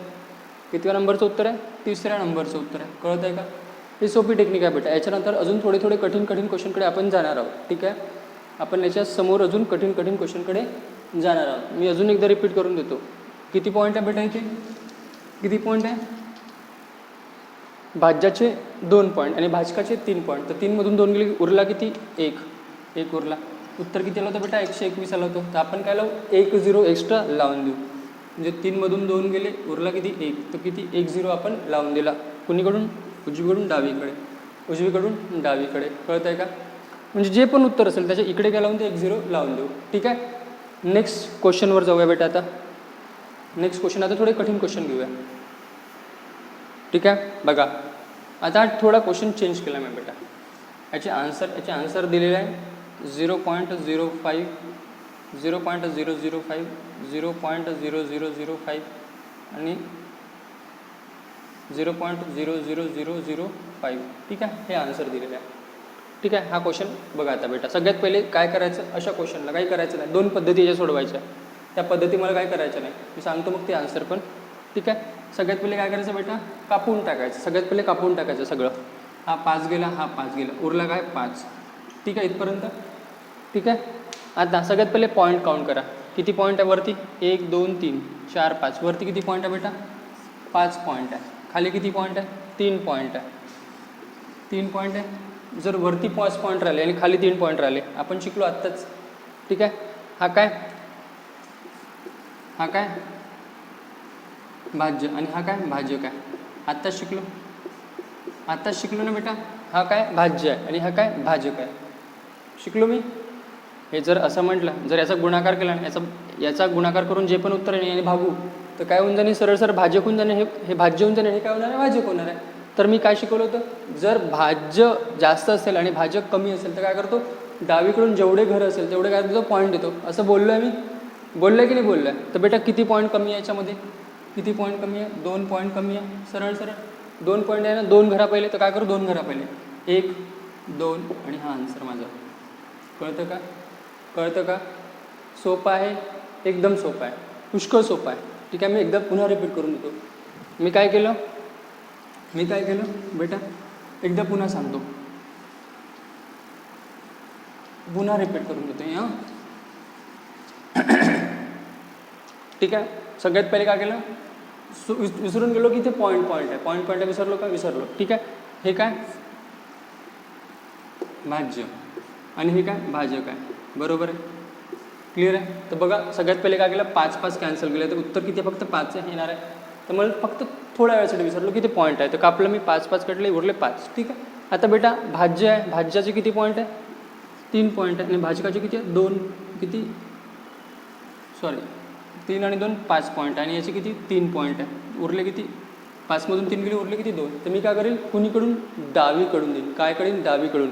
कितव्या नंबरचं उत्तर आहे, तिसऱ्या नंबरचं उत्तर आहे. कळत आहे का. ही सोपी टेक्निक आहे बेटा. याच्यानंतर अजून थोडे थोडे कठीण क्वेश्चनकडे आपण जाणार आहोत. ठीक आहे, आपण याच्या समोर अजून कठीण क्वेश्चनकडे जाणार आहोत. मी अजून एकदा रिपीट करून देतो. किती पॉईंट आहे बेटा इथे, किती पॉईंट आहे, भाज्याचे 2 पॉईंट आणि भाजकाचे 3 पॉईंट. तर 3 मधून 2 गेले, उरला किती 1 उरला. उत्तर किती आलं होतं बेटा, 121 आलं होतं. तर आपण काय लावू 10 एक्स्ट्रा लावून देऊ. म्हणजे 3 मधून 2 गेले, उरला किती 1, तर किती 10 आपण लावून दिला. कुणीकडून, उजवीकडून डावीकडे, उजवीकडून डावीकडे. कळत आहे का. म्हणजे जे पण उत्तर असेल त्याच्या इकडे काय लावून ते 10 लावून देऊ. ठीक आहे, नेक्स्ट क्वेश्चनवर जाऊया बेटा. आता नेक्स्ट क्वेश्चन, आता थोडे कठीण क्वेश्चन घेऊया. ठीक आहे, बघा आता थोडा क्वेश्चन चेंज केला मी बेटा. याचे आन्सर दिलेले आहे 0.05, 0.005, 0.0005 आणि 0.00005. ठीक आहे, हे आन्सर दिलेले आहे. ठीक आहे, हा क्वेश्चन बघा. आता बेटा सगळ्यात पहिले काय करायचं, अशा क्वेश्चनला काही करायचं नाही. 2 पद्धती याच्या सोडवायच्या. त्या पद्धती मला काय करायचं नाही, मी सांगतो मग ते आन्सर पण. ठीक आहे, सगळ्यात पहिले काय करायचं बेटा, कापून टाकायचं. सगळ्यात पहिले कापून टाकायचं सगळं. हा 5 गेला, हा 5 गेला, उरला काय 5. ठीक आहे, इथपर्यंत. ठीक आहे, आता सगळ्यात पहिले पॉईंट काउंट करा. किती पॉईंट आहे वरती, 1 2 3 4 5. वरती किती पॉईंट आहे बेटा, 5 पॉईंट आहे. खाली किती पॉईंट आहे, 3 पॉईंट आहे. 3 पॉईंट आहे. जर वरती 5 पॉईंट राहिले आणि खाली 3 पॉईंट राहिले, आपण शिकलो आत्ताच. ठीक आहे, हा काय, हा काय भाज्य आणि हा काय भाजक आहे. आत्ताच शिकलो ना बेटा. हा काय भाज्य आहे आणि हा काय भाजक आहे. शिकलो मी. हे जर असं म्हटलं, जर याचा गुणाकार केला, याचा गुणाकार करून जे पण उत्तर आहे याने भागू, तर काय होऊन जाणे, सरळ सरळ भाजक होऊन जाणे. हे भाज्य होऊन जाणे, हे काय होणार आहे, भाजक होणार आहे. तर मी काय शिकवलं होतं, जर भाज्य जास्त असेल आणि भाजक कमी असेल तर काय करतो, डावीकडून जेवढे घर असेल तेवढे काय देतो, पॉईंट देतो. असं बोललो आहे मी, बोललो आहे की नाही बोललो आहे. तर बेटा किती पॉईंट कमी आहे याच्यामध्ये, किती पॉईंट कमी आहे, 2 पॉईंट कमी आहे. सरळ सरळ 2 पॉईंट आहे ना, 2 घरा पहिले, तर काय करू 2 घरा पहिले, 1 2 आणि हा आन्सर माझा. कळतं का, कळतं का. सोपं आहे, एकदम सोपं आहे, पुष्कळ सोपं आहे. ठीक आहे, मी एकदा पुन्हा रिपीट करून देतो. मी काय केलं बेटा, एकदा पुन्हा सांगतो, पुन्हा रिपीट करून देतो हां. ठीक आहे, सगळ्यात पहिले काय केलं, विसरून गेलो की इथे पॉईंट आहे. पॉईंट आहे, विसरलो का, विसरलो. ठीक आहे, हे काय भाज्य आणि हे काय भाजक आहे. बरोबर आहे, क्लिअर आहे. तर बघा सगळ्यात पहिले काय केलं, 5 कॅन्सल केलं, तर उत्तर किती फक्त 5 येणार आहे. तर मला फक्त थोड्या वेळासाठी विसरलो की ते पॉईंट आहे, तर कापलं मी 5 कटले, उरले 5. ठीक आहे, आता बेटा भाज्य आहे, भाज्याचे किती पॉईंट आहे, 3 पॉईंट आहे. आणि भाजकाचे किती आहे, 2 किती, सॉरी 3 आणि 2 5 पॉईंट आहे. आणि याचे किती 3 पॉईंट आहे. उरले किती, 5 मधून 3 गेले, उरले किती 2. तर मी काय करेल, कुणीकडून, डावीकडून देईन. काय करेन, डावीकडून.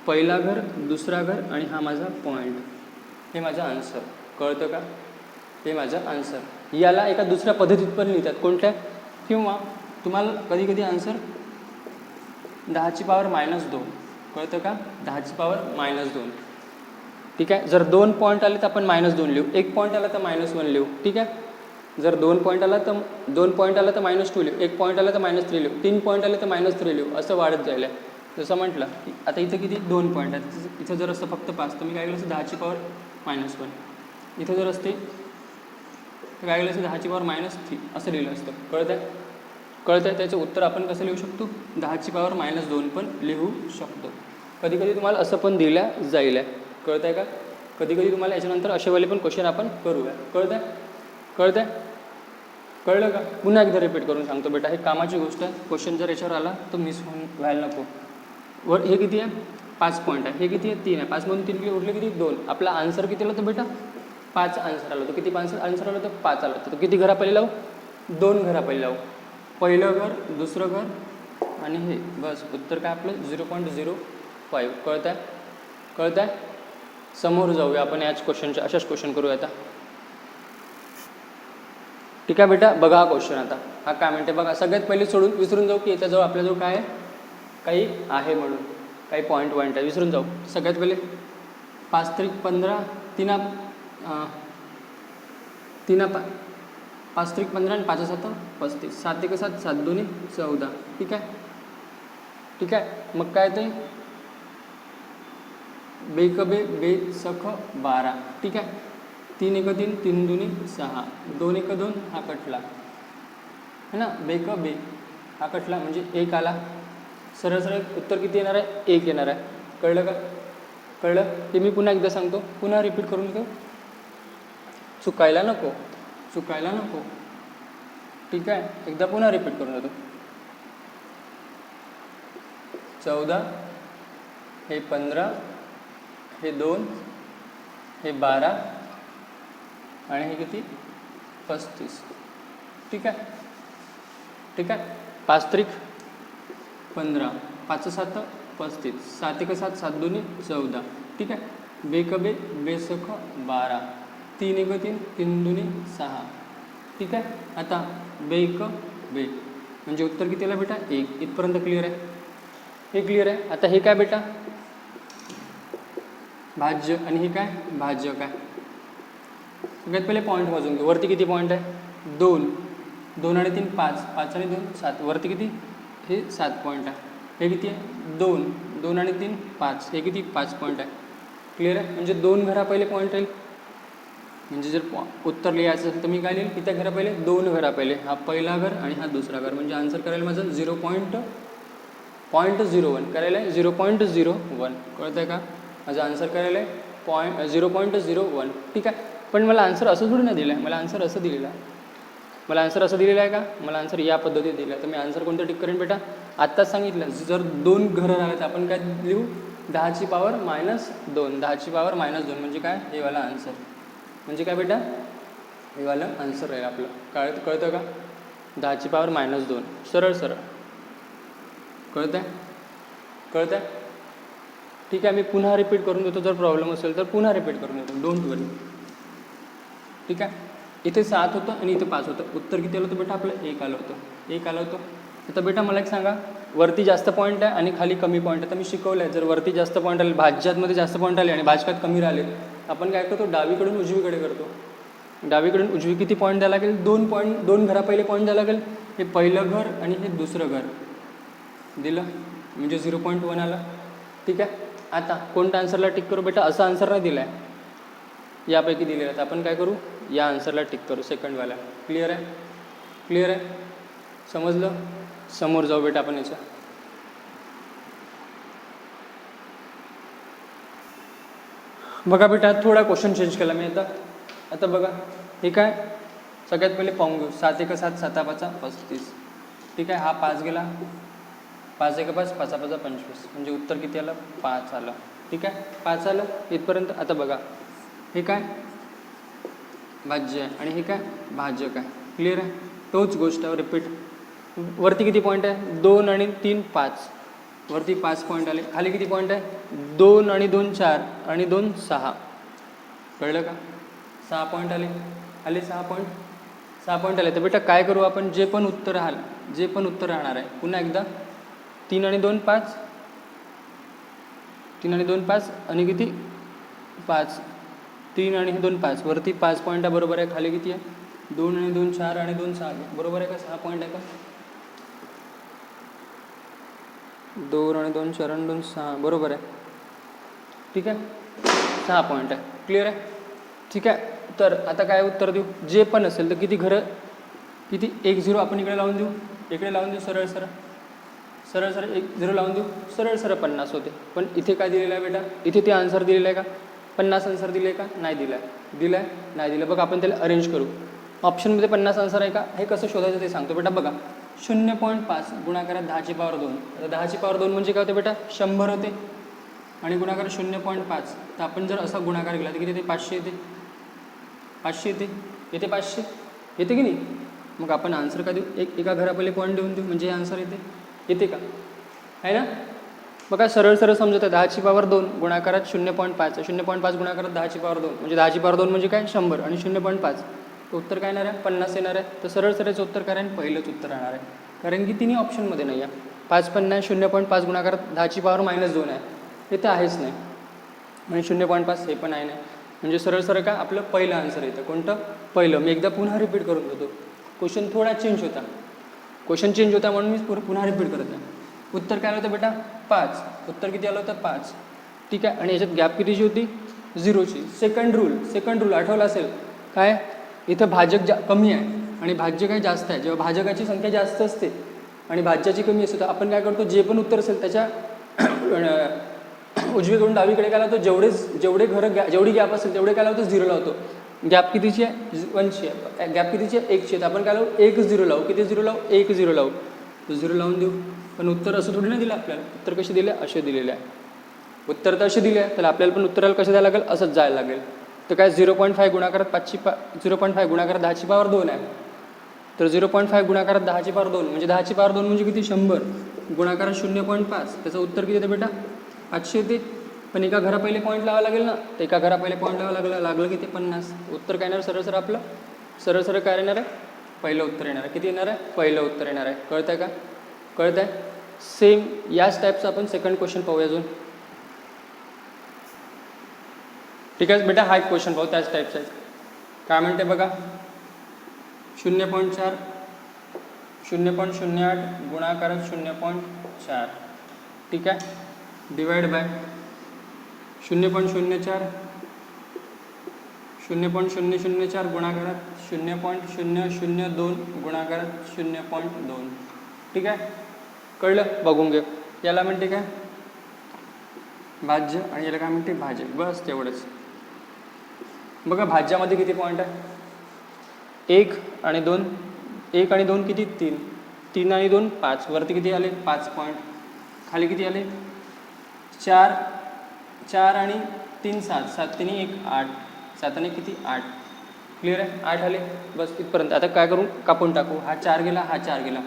पहिला घर, दुसरा घर आणि हा माझा पॉईंट. हे माझा आन्सर. कळतं का, हे माझं आन्सर. याला एका दुसऱ्या पद्धतीत पण लिहितात, कोणत्या, किंवा तुम्हाला कधी कधी आन्सर 10 पॉवर -2. कळतं का, 10 पॉवर -2. ठीक आहे, जर 2 पॉईंट आले तर आपण -2 लिहू, 1 पॉईंट आला तर -1 लिहू. ठीक आहे, जर 2 पॉईंट आला तर -2 लिहू, 1 पॉईंट आला तर -3 लिहू, 3 पॉईंट आले तर -3 लिहू. असं वाढत जाईल. जसं म्हटलं की आता इथं किती 2 पॉईंट आहेत, इथं जर असतं फक्त 5 तर मी काय केलं असतं 10 पॉवर -1. इथं जर असते तर काय केलं असतं 10 पॉवर -3 असं लिहिलं असतं. कळतं आहे. त्याचं उत्तर आपण कसं लिहू शकतो, 10 पॉवर -2 पण लिहू शकतो. कधी कधी तुम्हाला असं पण दिल्या जाईल. कळतं आहे का, कधी कधी तुम्हाला याच्यानंतर असेवाले पण क्वेश्चन आपण करूया. कळतं आहे. कळलं का? पुन्हा एकदा रिपीट करून सांगतो बेटा, हे कामाची गोष्ट आहे. क्वेश्चन जर याच्यावर आला तर मिस होऊन व्हायला नको. वर हे किती आहे? 5 पॉईंट आहे. हे किती आहे? 3 आहे. 5 मधून 3 उरले किती? 2. आपला आन्सर किती आला होता बेटा? 5 आन्सर आलं होतं. किती आन्सर आलं होतं? 5 आलं होतं. किती घरा पहिले लावू? 2 घरा पहिले लावू. पहिलं घर, दुसरं घर आणि हे. बस उत्तर काय आपलं? 0.05. कळत आहे? कळत आहे? समोर जाऊया आपण याच क्वेश्चनच्या. अशाच क्वेश्चन करूया आता. ठीक आहे बेटा, बघा हा क्वेश्चन आता. हा काय म्हणते बघा. सगळ्यात पहिले विसरून जाऊ की याच्याजवळ आपल्याजवळ काय आहे? काही आहे म्हणून, काही पॉईंट आहे. विसरून जाऊ. सगळ्यात पहिले 5 त्रिक 15, 5 त्रिक 15 आणि 5 7 35. 7 1 7, 7 2 14. ठीक आहे. ठीक आहे. मग काय ते बेकबे बे सख 12. ठीक आहे. 3 1 3, 3 2 6, 2 1 2 हा कटला है ना. बेकबे हा कटला म्हणजे 1 आला. सरळ सरळ उत्तर किती येणार आहे? 1 येणार आहे. कळलं का? कळलं? ते मी पुन्हा एकदा सांगतो, पुन्हा रिपीट करून घेऊ. चुकायला नको. ठीक आहे. एकदा पुन्हा रिपीट करून देतो. 14, हे 15, हे 2, हे 12 आणि हे किती? 35. ठीक आहे. ठीक आहे. 5 त्रिक 15, 5 7 35, 7 1 7, 7 2 14. ठीक आहे. बेकबे बेसख 12, 3 1 3, 3 2 6. ठीक आहे. आता बेक बे म्हणजे उत्तर किती आलं बेटा? 1. इथपर्यंत क्लिअर आहे? हे क्लिअर आहे. आता हे काय बेटा? भाज्य आणि हे काय? भाज्य काय? सगळ्यात पहिले पॉईंट मोजून घेऊ. वरती किती पॉईंट आहे? 2. 2 आणि 3 5, 5 आणि 2 7. वरती किती? हे 7 पॉईंट आहे. हे किती आहे? 2. 2 आणि 3 5. हे किती? 5 पॉईंट आहे. क्लिअर आहे? म्हणजे 2 घरा पहिले पॉईंट राहील. म्हणजे जर उत्तर लिहायचं असेल तर मी काय लिहिल? किती घरा पहिले? 2 घरा पहिले. हा पहिला घर आणि हा दुसरा घर. म्हणजे आन्सर करायला माझं 0.01 करायला आहे. 0.01. कळतं आहे का? माझं आन्सर करायला आहे 0.01. ठीक आहे. पण मला आन्सर असं थोडी नाही दिलं आहे. मला आन्सर असं दिलेलं आहे. मला आन्सर असं दिलेलं आहे का? मला आन्सर या पद्धतीत दिलं आहे. तर मी आन्सर कोणतं टिक करेन बेटा? आत्ताच सांगितलं, जर 2 घरं राहिले तर आपण काय लिहू? 10ची पॉवर -2. 10ची पॉवर -2 म्हणजे काय? हे वाला आन्सर. म्हणजे काय बेटा? हे वाला आन्सर राहील आपलं. कळतं का? 10ची पॉवर -2. सरळ सरळ. कळतं आहे? कळतं आहे? ठीक आहे. मी पुन्हा रिपीट करून देतो. जर प्रॉब्लेम असेल तर पुन्हा रिपीट करून देतो. डोंट वरी. ठीक आहे. इथे 7 होतं आणि इथे 5 होतं. उत्तर किती आलं होतं बेटा? आपलं 1 आलं होतं. 1 आलं होतं. आता बेटा मला एक सांगा, वरती जास्त पॉईंट आहे आणि खाली कमी पॉईंट आहे. तर मी शिकवलं आहे, जर वरती जास्त पॉईंट आले, भाज्यामध्ये जास्त पॉईंट आले आणि भाजकात कमी राहिले, आपण काय करतो? डावीकडून उजवीकडे करतो. डावीकडून उजवी किती पॉईंट द्यायला लागेल? 2 घरा पहिले पॉईंट द्यायला लागेल. हे पहिलं घर आणि हे दुसरं घर दिलं म्हणजे 0.1 आलं. ठीक आहे. आता कोणत्या आन्सरला टिक करू बेटा? असं आन्सर नाही दिलं आहे, यापैकी दिलेलं आहे. तर आपण काय करू? या आन्सरला टिक करू, सेकंडवाला. क्लिअर आहे? क्लिअर आहे? समजलं? समोर जाऊ बेटा आपण याच्या. बघा बेटा, थोडा क्वेश्चन चेंज केला मी आता बघा. हे काय? सगळ्यात पहिले पाहून घेऊ. 7 1 7, 7 5 35. ठीक आहे. हा 5 गेला. 5 1 5, 5 5 25. म्हणजे उत्तर किती आलं? 5 आलं. ठीक आहे. 5 आलं इथपर्यंत. आता बघा, हे काय? भाज्य आहे आणि हे काय? भाज्य काय? क्लिअर आहे? तोच गोष्ट रिपीट. वरती किती पॉईंट आहे? 2 आणि 3 5. वरती 5 पॉईंट आले. खाली किती पॉईंट आहे? 2 आणि 2 4 आणि 2 6. कळलं का? 6 पॉईंट आले. 6 पॉईंट आले. तर बेटा काय करू आपण? जे पण उत्तर राहणार आहे, पुन्हा एकदा 3 आणि 2 5. 3 आणि 2 5 आणि किती? 5. 3 आणि 2 5. वरती 5 पॉईंट आहे, बरोबर आहे. खाली किती आहे? 2 आणि 2 4 आणि 2 6. बरोबर आहे का? 6 पॉईंट आहे का? 2 आणि 2 4 आणि 2 6. बरोबर आहे. ठीक आहे. 6 पॉईंट आहे. क्लिअर आहे? ठीक आहे. तर आता काय उत्तर देऊ? जे पण असेल तर किती घरं? किती? 1 0 आपण इकडे लावून देऊ. इकडे लावून देऊ. सरळ 1 0 लावून देऊ. सरळ 50 होते. पण इथे काय दिलेलं आहे बेटा? इथे ते आन्सर दिलेलं आहे का? 50 आन्सर दिले का? नाही दिलं आहे. नाही दिलं. बघ आपण त्याला अरेंज करू. ऑप्शनमध्ये 50 आन्सर आहे का, हे कसं शोधायचं ते सांगतो बेटा. बघा 0.5 गुणाकारात 10ची पॉवर 2. आता 10ची पॉवर 2 म्हणजे काय होते बेटा, 100 होते. आणि गुणाकार 0.5, तर आपण जर असा गुणाकार केला तर किती येते, 500 येते. 500 येते 500 येते की नाही. मग आपण आन्सर का देऊ, एका घरापहिले पॉईंट देऊन देऊ, म्हणजे हे आन्सर येते का, आहे ना. बघा सरळ सरळ समजत आहे. 10ची पॉवर 2 गुणाकारात 0.5, 0.5 गुणाकारात 10ची पॉवर 2 म्हणजे 10ची पॉवर 2 म्हणजे काय, 100. आणि 0.5 उत्तर काय येणार आहे, 50 येणार आहे. तर सरळ सरळचं उत्तर काय आहे, पहिलंच उत्तर राहणार आहे. कारण की तिन्ही ऑप्शनमध्ये नाही आहे. 5 50 0.5 गुणाकारात 10ची पॉवर -2 आहे, हे तर आहेच नाही. आणि 0.5 हे पण आहे नाही. म्हणजे सरळ सरळ काय आपलं पहिलं आन्सर येतं. कोणतं पहिलं. मी एकदा पुन्हा रिपीट करून देतो. क्वेश्चन थोडा चेंज होता, क्वेश्चन चेंज होता म्हणून मी पुन्हा रिपीट करत आहे. उत्तर काय आलं होतं बेटा, 5. उत्तर किती आलं होतं, 5. ठीक आहे. आणि याच्यात गॅप कितीची होती, 0ची. सेकंड रूल आठवला असेल काय, इथं भाजक कमी आहे आणि भाज्य काय जास्त आहे. जेव्हा भाजकाची संख्या जास्त असते आणि भाज्याची कमी असते तर आपण काय करतो, जे पण उत्तर असेल त्याच्या उजवीकडून डावीकडे काय लावतो, जेवढी गॅप असेल तेवढे काय लावतो, 0 लावतो. गॅप कितीची आहे, 1ची आहे. गॅप कितीची आहे, 1ची आहे. तर आपण काय लावू, 1 0 लावू. किती 0 लावू, 1 0 लावू. तर 0 लावून देऊ. पण उत्तर असं थोडी नाही दिलं आपल्याला. उत्तर कसे दिले, असे दिलेले आहे. उत्तर तर असे दिले आहे, तर आपल्याला पण उत्तराला कसं द्यायला लागेल, असंच जायला लागेल. तर काय 0.5 गुणाकारात 0.5 गुणाकारात 10ची पॉवर 2 आहे. तर 0.5 गुणाकारात 10ची पॉवर 2 म्हणजे 10ची पॉवर 2 म्हणजे किती, 100. गुणाकारात 0.5 त्याचं उत्तर किती येतं बेटा, 500 येते. पण एका घरा पहिले पॉईंट लावावं लागेल ना, तर एका घरा पहिले पॉईंट लावावं लागलं किती, 50. उत्तर काय येणार, सरळ आपलं सरळ काय येणार आहे, पहिलं उत्तर येणार आहे. किती येणार आहे, पहिलं उत्तर येणार आहे. कळतं आहे का, कळतं आहे. सेम याच टाईपचं आपण सेकंड क्वेश्चन पाहूया अजून. ठीक आहे बेटा, हा एक क्वेश्चन पाहू त्याच टाईपचा आहे. काय म्हणते बघा, 0.4 0.08 गुणाकारात 0.4. ठीक आहे. Divide by 0.04 0.004 गुणाकारात 0.002 गुणाकारात 0.2. ठीक आहे, कळलं. बघून घे. याला म्हणते काय, भाज्य, आणि याला काय म्हणते, भाजक. बस तेवढंच. बघा भाज्यामध्ये किती पॉईंट आहे, 1 आणि 2. 1 आणि 2 किती, 3. 3 आणि 2 5. वरती किती आले, 5 पॉईंट. खाली किती आले, 4. 4 आणि 3 7. 7 3 1 8. 7 आणि किती, 8. क्लिअर आहे, 8 आले. बस इथपर्यंत. आता काय करू, कापून टाकू. हा 4 गेला, हा 4 गेला.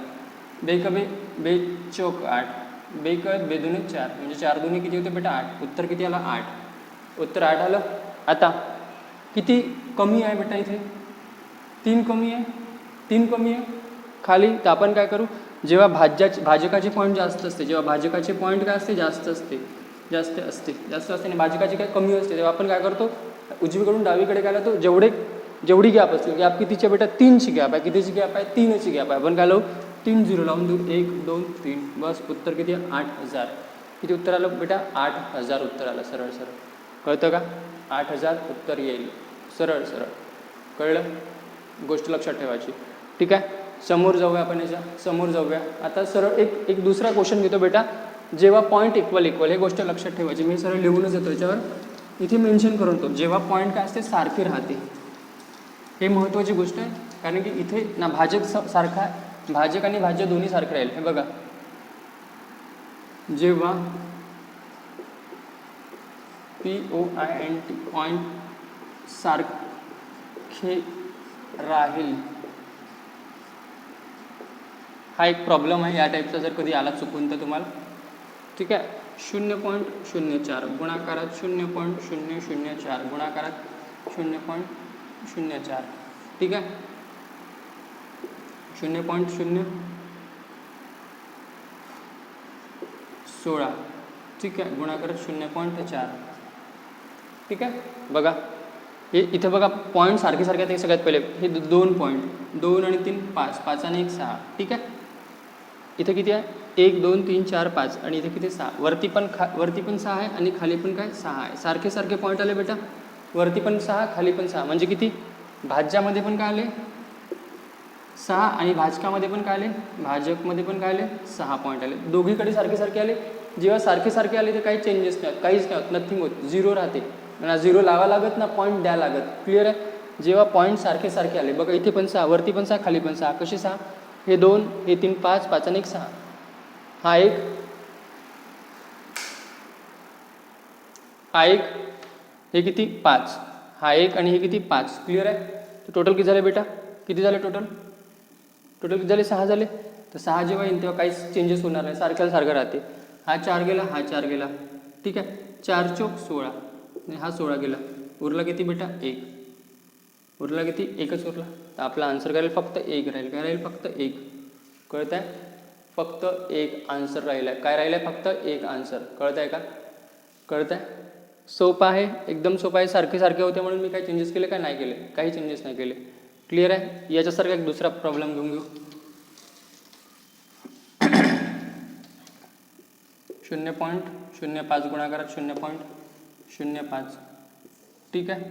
बे चौक 8. बे 2 4 म्हणजे 4 2 किती होते बेटा, 8. उत्तर किती आला, 8. उत्तर 8 आलं. आता किती कमी आहे बेटा, इथे 3 कमी आहे. 3 कमी आहे खाली. तर आपण काय करू, जेव्हा भाजकाचे पॉईंट जास्त असते, जेव्हा भाजकाचे पॉईंट काय असते, जास्त असते आणि भाजकाची काय कमी असते, तेव्हा आपण काय करतो, उजवीकडून डावीकडे काय लावतो, जेवढी गॅप असते. गॅप कितीची बेटा, 3ची गॅप आहे. कितीची गॅप आहे, 3ची गॅप आहे. आपण काय लावू, 3 0 लावून देऊ. 1 2 3. बस उत्तर किती आहे, 8000. किती उत्तर आलं बेटा, 8000 उत्तर आलं. सरळ कळतं का, 8000 उत्तर येईल. सरळ कळलं. गोष्ट लक्षात ठेवायची. ठीक आहे. समोर जाऊया आपण, याच्या समोर जाऊया. आता सरळ एक दुसरा क्वेश्चन घेतो बेटा. जेव्हा पॉईंट इक्वल हे गोष्ट लक्षात ठेवायची. मी सरळ लिहूनच येतो याच्यावर, इथे मेन्शन करून तो. जेव्हा पॉईंट काय असते, सारखे राहते. हे महत्त्वाची गोष्ट आहे. कारण की इथे ना भाजक सारखा, भाजक आणि भाज्य दोन्ही सारखे राहील. हे बघा, जेव्हा POINT पॉईंट सारखे राहील, हा एक प्रॉब्लेम आहे. या टाईपचा जर कधी आला चुकून तर तुम्हाला. ठीक आहे. 0.04 गुणाकारात 0.004 गुणाकारात 0.04. ठीक आहे. 0.016. ठीक आहे. गुणाकारात 0.4. ठीक आहे. बघा हे इथे बघा, पॉईंट सारखे आहेत. सगळ्यात पहिले हे 2 पॉईंट, 2 आणि 3 5, 5 आणि 1 6. ठीक आहे. इथे किती आहे, 1 2 3 4 5 आणि इथे किती, 6. वरती पण 6 आहे आणि खाली पण काय, 6 आहे. सारखे पॉईंट आले बेटा. वरती पण 6, खाली पण 6. म्हणजे किती, भाज्यामध्ये पण काय आले, 6 आणि भाजकामध्ये पण काय आले, भाजकमध्ये पण काय आले, 6 पॉईंट आले. दोघीकडे सारखे आले. जेव्हा सारखे आले तर काही चेंजेस नाही होत, काहीच नाही होत, नथिंग होत. 0 राहते. ना 0 लावा लागत, ना पॉईंट द्या लागत. क्लिअर आहे. जेव्हा पॉईंट सारखे सारखे आले, बघा इथे पण 6, वरती पण 6, खाली पण 6, कशी 6? हे 2, हे 3, 5, 5 आणि 1 6, हा एक, हा एक, हे किती 5, हा एक आणि हे किती 5. क्लिअर आहे? तर टोटल किती झाले बेटा? किती झाले टोटल? टोटल किती झाले? 6 झाले. तर 6 जेव्हा येईल तेव्हा काहीच चेंजेस होणार नाही, सारख्याला सारखं राहते. हा 4 गेला, हा 4 गेला, ठीक आहे. 4 चौक 16 आणि हा 16 गेला, उरला किती बेटा? 1. उरला किती? 1च उरला. तर आपला आन्सर काय राहील? फक्त 1 राहील. काय राहील? फक्त 1. कळत आहे? फक्त 1 आन्सर राहिला आहे. काय राहिलं आहे? फक्त 1 आन्सर. कळत आहे का? कळत आहे? सोपं आहे, एकदम सोपं आहे. सारखे सारखे होते म्हणून मी काही चेंजेस केले का? नाही केले, काही चेंजेस नाही केले. क्लिअर आहे? याच्यासारखा एक दुसरा प्रॉब्लेम घेऊन घेऊ. 0.05 गुणाकारात 0.05, ठीक आहे.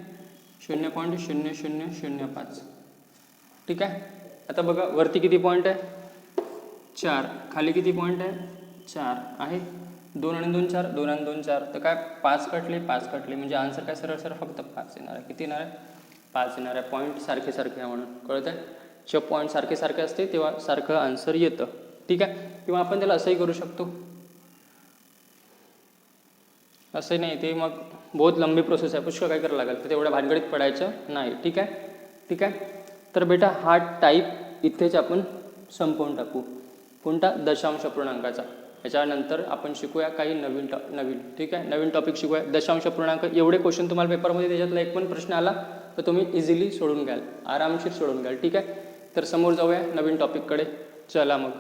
0.0005, ठीक आहे. आता बघा वरती किती पॉईंट आहे? 4. खाली किती पॉईंट आहे? 4 आहे. 2 आणि 2 4, 2 आणि 2 4, तर काय 5 कटले, 5 कटले, म्हणजे आन्सर काय? सरळ सरळ फक्त 5 येणार आहे. किती येणार आहे? 5 येणार आहे. पॉईंट सारखे सारखे आहे म्हणून. कळत आहे? जेव्हा पॉईंट सारखे सारखे असते तेव्हा सारखं आन्सर येतं, ठीक आहे. किंवा आपण त्याला असंही करू शकतो, असं नाही, ते मग बहुत लंबी प्रोसेस आहे, पुष्कळ काय करायला लागेल, तर तेवढ्या भानगडीत पडायचं नाही, ठीक आहे. ठीक आहे. तर बेटा हा टाईप इथेच आपण संपवून टाकू. कोणता? दशांश अपूर्णांकाचा. याच्यानंतर आपण शिकूया काही नवीन, ठीक आहे. नवीन टॉपिक शिकूया. दशांश अपूर्णांक एवढे क्वेश्चन तुम्हाला पेपरमध्ये, त्याच्यातला एक पण प्रश्न आला तर तुम्ही इझिली सोडून घ्याल, आरामशीर सोडून घ्याल, ठीक आहे. तर समोर जाऊया नवीन टॉपिककडे. चला मग.